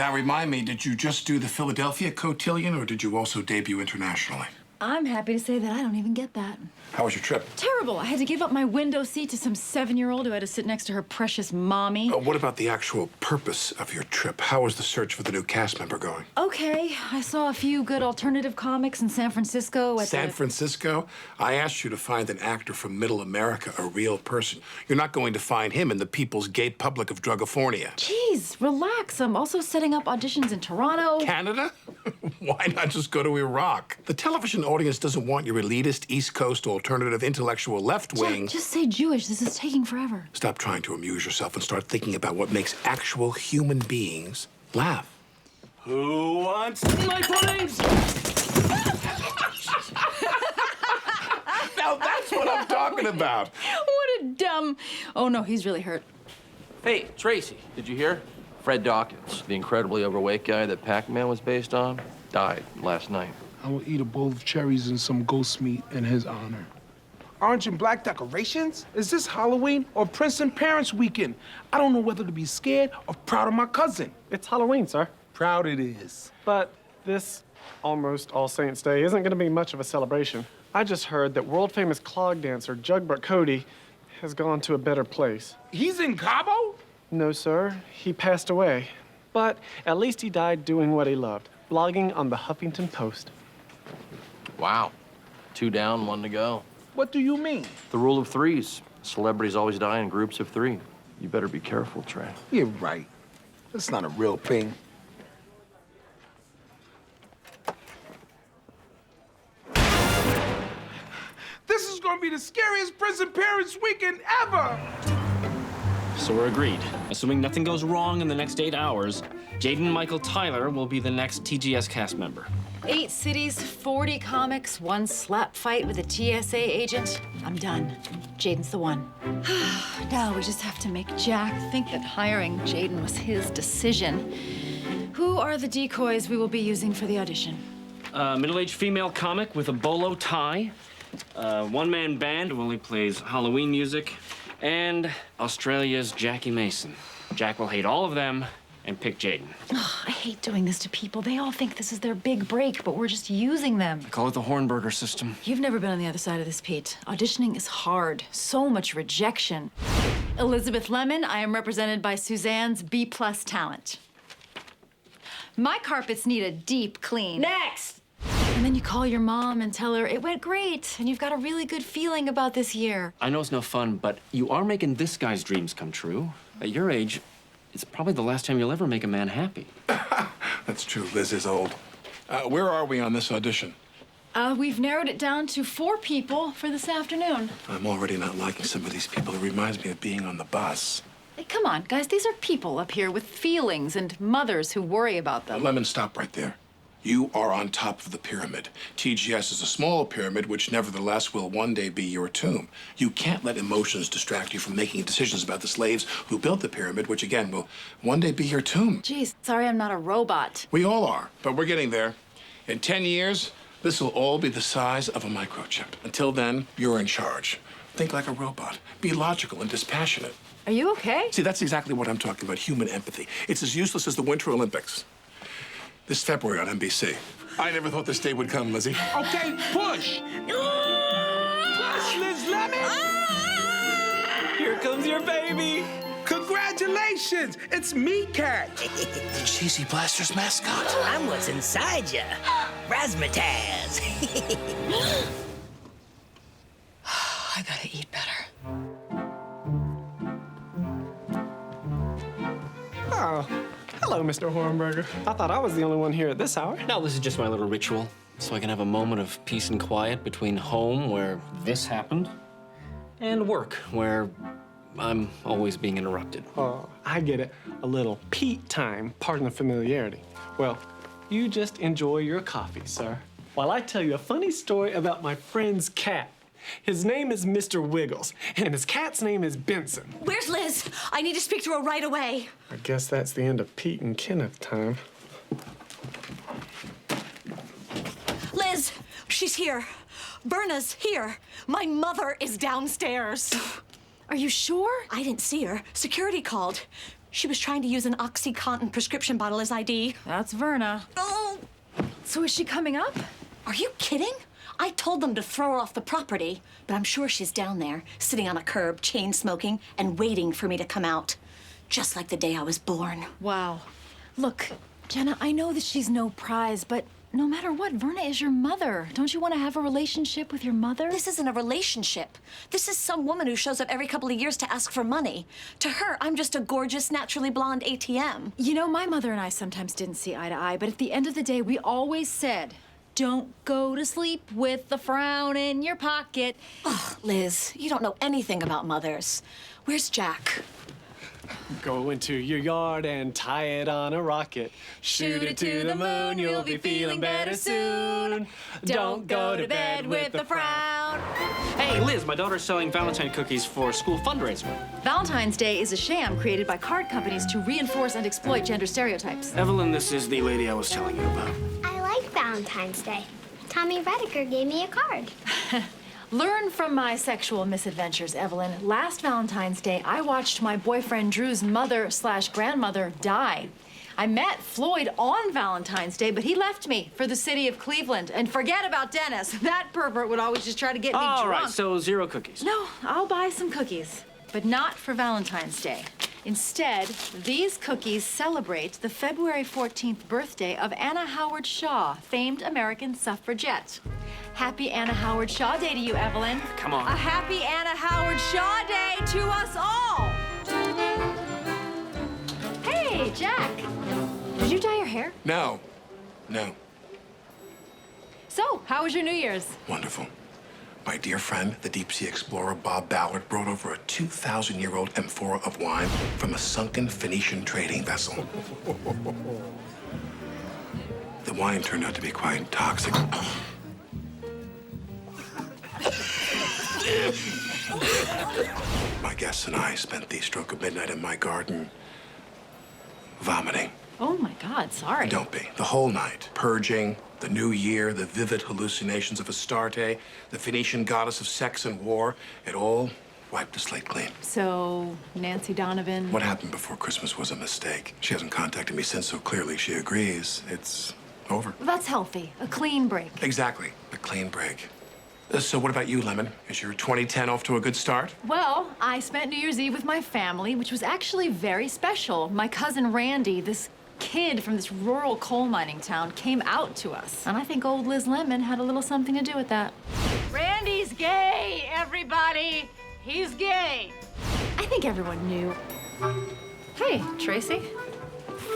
Now, remind me, did you just do the Philadelphia cotillion, or did you also debut internationally? I'm happy to say that I don't even get that. How was your trip? Terrible. I had to give up my window seat to some 7-year-old who had to sit next to her precious mommy. What about the actual purpose of your trip? How was the search for the new cast member going? Okay, I saw a few good alternative comics in San Francisco at San Francisco? I asked you to find an actor from Middle America, a real person. You're not going to find him in the People's Gay Public of Drugifornia. Jeez, relax. I'm also setting up auditions in Toronto. Canada? Why not just go to Iraq? The television audience doesn't want your elitist East Coast alternative intellectual left wing. Jack, just say Jewish. This is taking forever. Stop trying to amuse yourself and start thinking about what makes actual human beings laugh. Who wants my puddings? Now that's what I'm talking about. What a dumb... Oh, no, he's really hurt. Hey, Tracy, did you hear? Fred Dawkins, the incredibly overweight guy that Pac-Man was based on, died last night. I will eat a bowl of cherries and some ghost meat in his honor. Orange and black decorations? Is this Halloween or Princeton Parents Weekend? I don't know whether to be scared or proud of my cousin. It's Halloween, sir. Proud it is. But this almost All Saints Day isn't going to be much of a celebration. I just heard that world-famous clog dancer Jugbert Cody has gone to a better place. He's in Cabo? No, sir. He passed away. But at least he died doing what he loved, blogging on the Huffington Post. Wow. 2 down, 1 to go. What do you mean? The rule of 3s. Celebrities always die in groups of 3. You better be careful, Trey. You're right. That's not a real thing. This is gonna be the scariest Princeton Parents Weekend ever! So we're agreed. Assuming nothing goes wrong in the next 8 hours, Jaden Michael Tyler will be the next TGS cast member. 8 cities, 40 comics, 1 slap fight with a TSA agent. I'm done. Jaden's the one. Now we just have to make Jack think that hiring Jaden was his decision. Who are the decoys we will be using for the audition? Middle-aged female comic with a bolo tie, one-man band who only plays Halloween music, and Australia's Jackie Mason. Jack will hate all of them and pick Jaden. Oh, I hate doing this to people. They all think this is their big break, but we're just using them. I call it the Hornberger system. You've never been on the other side of this, Pete. Auditioning is hard. So much rejection. Elizabeth Lemon, I am represented by Suzanne's B+ talent. My carpets need a deep clean. Next! And then you call your mom and tell her it went great, and you've got a really good feeling about this year. I know it's no fun, but you are making this guy's dreams come true. At your age, it's probably the last time you'll ever make a man happy. That's true. Liz is old. Where are we on this audition? We've narrowed it down to 4 people for this afternoon. I'm already not liking some of these people. It reminds me of being on the bus. Hey, come on, guys. These are people up here with feelings and mothers who worry about them. Lemon, stop right there. You are on top of the pyramid. TGS is a small pyramid, which nevertheless will one day be your tomb. You can't let emotions distract you from making decisions about the slaves who built the pyramid, which again will one day be your tomb. Geez, sorry I'm not a robot. We all are, but we're getting there. In 10 years, this will all be the size of a microchip. Until then, you're in charge. Think like a robot. Be logical and dispassionate. Are you okay? See, that's exactly what I'm talking about, human empathy. It's as useless as the Winter Olympics. This February on NBC. I never thought this day would come, Lizzie. Okay, push! Push, Liz Lemon! Here comes your baby! Congratulations! It's me, Cat. The Cheesy Blasters mascot. I'm what's inside ya. Razzmatazz. I gotta eat better. Oh, hello, Mr. Hornberger. I thought I was the only one here at this hour. Now, this is just my little ritual, so I can have a moment of peace and quiet between home, where this happened, and work, where I'm always being interrupted. Oh, I get it. A little Pete time, pardon the familiarity. Well, you just enjoy your coffee, sir, while I tell you a funny story about my friend's cat. His name is Mr. Wiggles, and his cat's name is Benson. Where's Liz? I need to speak to her right away. I guess that's the end of Pete and Kenneth time. Liz, she's here. Berna's here. My mother is downstairs. Are you sure? I didn't see her. Security called. She was trying to use an OxyContin prescription bottle as ID. That's Verna. Oh! So is she coming up? Are you kidding? I told them to throw her off the property, but I'm sure she's down there, sitting on a curb, chain smoking, and waiting for me to come out. Just like the day I was born. Wow. Look, Jenna, I know that she's no prize, but no matter what, Verna is your mother. Don't you want to have a relationship with your mother? This isn't a relationship. This is some woman who shows up every couple of years to ask for money. To her, I'm just a gorgeous, naturally blonde ATM. You know, my mother and I sometimes didn't see eye to eye, but at the end of the day, we always said, don't go to sleep with the frown in your pocket. Ugh, Liz, you don't know anything about mothers. Where's Jack? Go into your yard and tie it on a rocket. Shoot it to the moon, you'll be feeling better soon. Don't go to bed with a frown. Hey, Liz, my daughter's selling Valentine cookies for school fundraiser. Valentine's Day is a sham created by card companies to reinforce and exploit gender stereotypes. Evelyn, this is the lady I was telling you about. I like Valentine's Day. Tommy Redeker gave me a card. Learn from my sexual misadventures, Evelyn. Last Valentine's Day, I watched my boyfriend Drew's mother/grandmother die. I met Floyd on Valentine's Day, but he left me for the city of Cleveland. And forget about Dennis. That pervert would always just try to get me drunk. All right, so 0 cookies. No, I'll buy some cookies, but not for Valentine's Day. Instead, these cookies celebrate the February 14th birthday of Anna Howard Shaw, famed American suffragette. Happy Anna Howard Shaw Day to you, Evelyn. Come on. A happy Anna Howard Shaw Day to us all. Hey, Jack. Did you dye your hair? No. So, how was your New Year's? Wonderful. My dear friend, the deep-sea explorer Bob Ballard, brought over a 2,000-year-old amphora of wine from a sunken Phoenician trading vessel. The wine turned out to be quite toxic. My guests and I spent the stroke of midnight in my garden vomiting. Oh, my God, sorry. Don't be. The whole night. Purging, the new year, the vivid hallucinations of Astarte, the Phoenician goddess of sex and war. It all wiped the slate clean. So, Nancy Donovan... What happened before Christmas was a mistake. She hasn't contacted me since, so clearly she agrees. It's over. That's healthy. A clean break. Exactly. A clean break. So what about you, Lemon? Is your 2010 off to a good start? Well, I spent New Year's Eve with my family, which was actually very special. My cousin Randy, this kid from this rural coal mining town, came out to us. And I think old Liz Lemon had a little something to do with that. Randy's gay, everybody! He's gay! I think everyone knew. Hey, Tracy.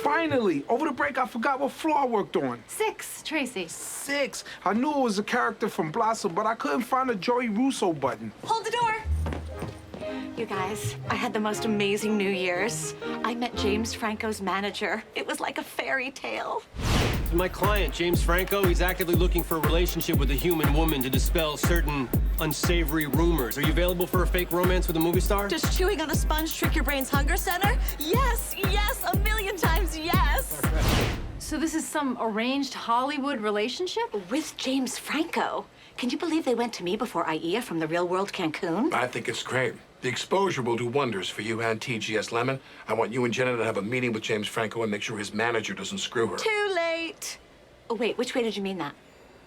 Finally! Over the break, I forgot what floor I worked on. 6, Tracy. 6. I knew it was a character from Blossom, but I couldn't find a Joey Russo button. Hold the door! You guys, I had the most amazing New Year's. I met James Franco's manager. It was like a fairy tale. My client, James Franco, he's actively looking for a relationship with a human woman to dispel certain unsavory rumors. Are you available for a fake romance with a movie star? Does chewing on a sponge trick your brain's hunger center? Yes, yes, a million times yes! So this is some arranged Hollywood relationship? With James Franco. Can you believe they went to me before Aia from the real world Cancun? I think it's great. The exposure will do wonders for you and TGS Lemon. I want you and Jenna to have a meeting with James Franco and make sure his manager doesn't screw her. Too late. Oh, wait, which way did you mean that?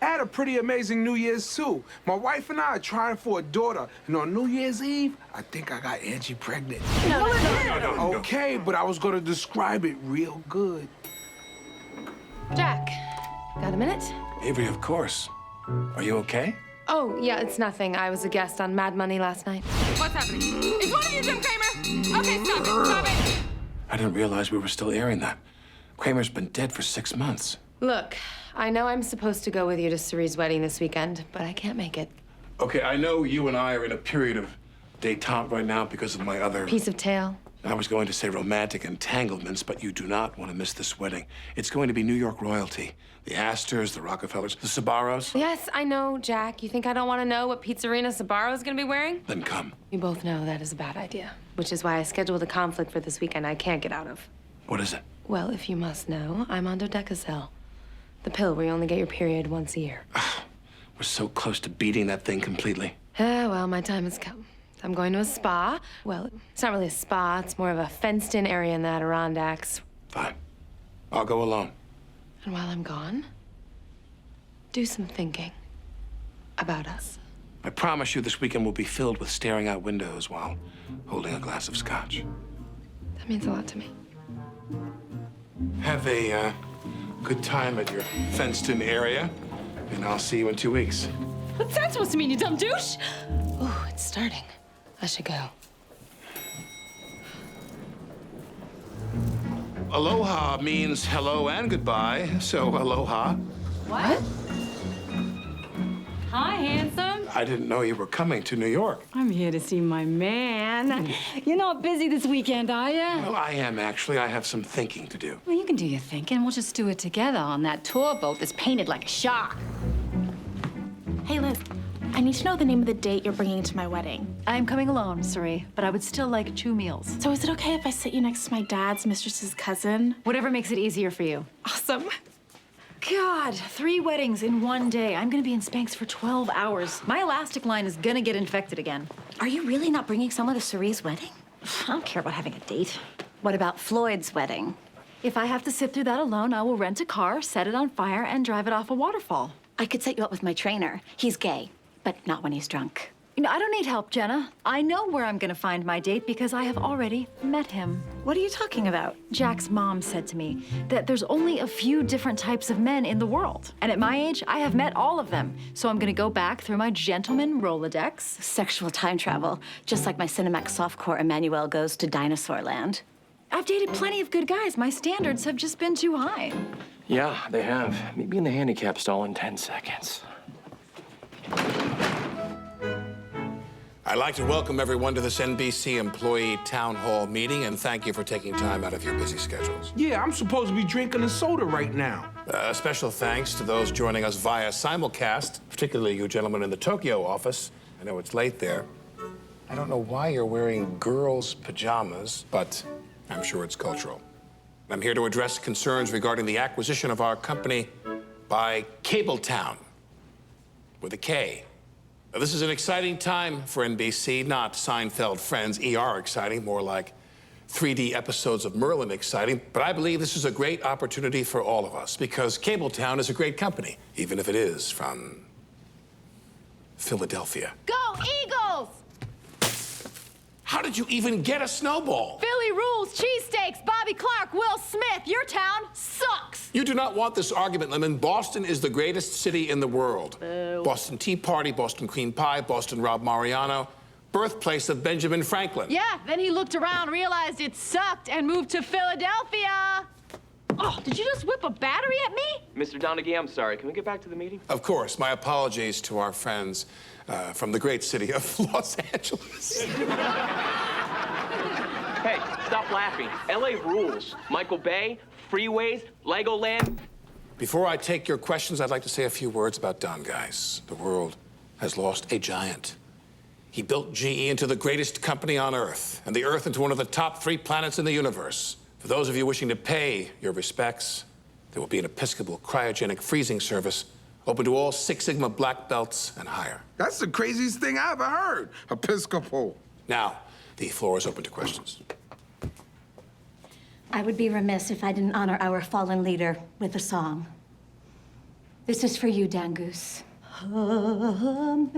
I had a pretty amazing New Year's, too. My wife and I are trying for a daughter, and on New Year's Eve, I think I got Angie pregnant. No. Okay, but I was gonna describe it real good. Jack, got a minute? Avery, of course. Are you okay? Oh, yeah, it's nothing. I was a guest on Mad Money last night. What's happening? Is one of you Jim Kramer? Okay, stop it, stop it! I didn't realize we were still airing that. Kramer's been dead for 6 months. Look, I know I'm supposed to go with you to Cerie's wedding this weekend, but I can't make it. Okay, I know you and I are in a period of détente right now because of my other... Piece of tail. I was going to say romantic entanglements, but you do not want to miss this wedding. It's going to be New York royalty. The Astors, the Rockefellers, the Sabaros. Yes, I know, Jack. You think I don't want to know what Pizzerina Sabaro's gonna be wearing? Then come. You both know that is a bad idea, which is why I scheduled a conflict for this weekend I can't get out of. What is it? Well, if you must know, I'm on Dodecacel. The pill where you only get your period once a year. We're so close to beating that thing completely. Well, my time has come. I'm going to a spa. Well, it's not really a spa. It's more of a fenced-in area in the Adirondacks. Fine. I'll go alone. And while I'm gone, do some thinking about us. I promise you this weekend will be filled with staring out windows while holding a glass of scotch. That means a lot to me. Have a good time at your fenced-in area, and I'll see you in 2 weeks. What's that supposed to mean, you dumb douche? Ooh, it's starting. I should go. Aloha means hello and goodbye, so aloha. What? Hi, handsome. I didn't know you were coming to New York. I'm here to see my man. You're not busy this weekend, are you? Well, I am, actually. I have some thinking to do. Well, you can do your thinking. We'll just do it together on that tour boat that's painted like a shark. Hey, Liz, I need to know the name of the date you're bringing to my wedding. I'm coming alone, Suri, but I would still like 2 meals. So is it okay if I sit you next to my dad's mistress's cousin? Whatever makes it easier for you. Awesome. God, 3 weddings in 1 day. I'm gonna be in Spanx for 12 hours. My elastic line is gonna get infected again. Are you really not bringing someone to Surie's wedding? I don't care about having a date. What about Floyd's wedding? If I have to sit through that alone, I will rent a car, set it on fire, and drive it off a waterfall. I could set you up with my trainer. He's gay, but not when he's drunk. You know, I don't need help, Jenna. I know where I'm gonna find my date because I have already met him. What are you talking about? Jack's mom said to me that there's only a few different types of men in the world. And at my age, I have met all of them. So I'm gonna go back through my gentleman Rolodex. Sexual time travel, just like my Cinemax softcore Emmanuel goes to Dinosaur Land. I've dated plenty of good guys. My standards have just been too high. Yeah, they have. Meet me in the handicap stall in 10 seconds. I'd like to welcome everyone to this NBC Employee Town Hall meeting, and thank you for taking time out of your busy schedules. Yeah, I'm supposed to be drinking a soda right now. Special thanks to those joining us via simulcast, particularly you gentlemen in the Tokyo office. I know it's late there. I don't know why you're wearing girls' pajamas, but I'm sure it's cultural. I'm here to address concerns regarding the acquisition of our company by Cabletown, with a K. Now, this is an exciting time for NBC, not Seinfeld Friends ER exciting, more like 3D episodes of Merlin exciting. But I believe this is a great opportunity for all of us because Cabletown is a great company, even if it is from Philadelphia. Go Eagles! How did you even get a snowball? Philly rules, cheesesteaks, Bobby Clark, Will Smith. Your town sucks. You do not want this argument, Lemon. Boston is the greatest city in the world. Boo. Boston Tea Party, Boston Cream Pie, Boston Rob Mariano, birthplace of Benjamin Franklin. Yeah, then he looked around, realized it sucked, and moved to Philadelphia. Oh, did you just whip a battery at me? Mr. Donaghy, I'm sorry. Can we get back to the meeting? Of course, my apologies to our friends from the great city of Los Angeles. Hey, stop laughing. LA rules. Michael Bay, freeways, Legoland. Before I take your questions, I'd like to say a few words about Don Guys. The world has lost a giant. He built GE into the greatest company on Earth, and the Earth into one of the top 3 planets in the universe. For those of you wishing to pay your respects, there will be an Episcopal cryogenic freezing service open to all 6 Sigma black belts and higher. That's the craziest thing I ever heard. Episcopal. Now, the floor is open to questions. I would be remiss if I didn't honor our fallen leader with a song. This is for you, Dan Goose. Amazing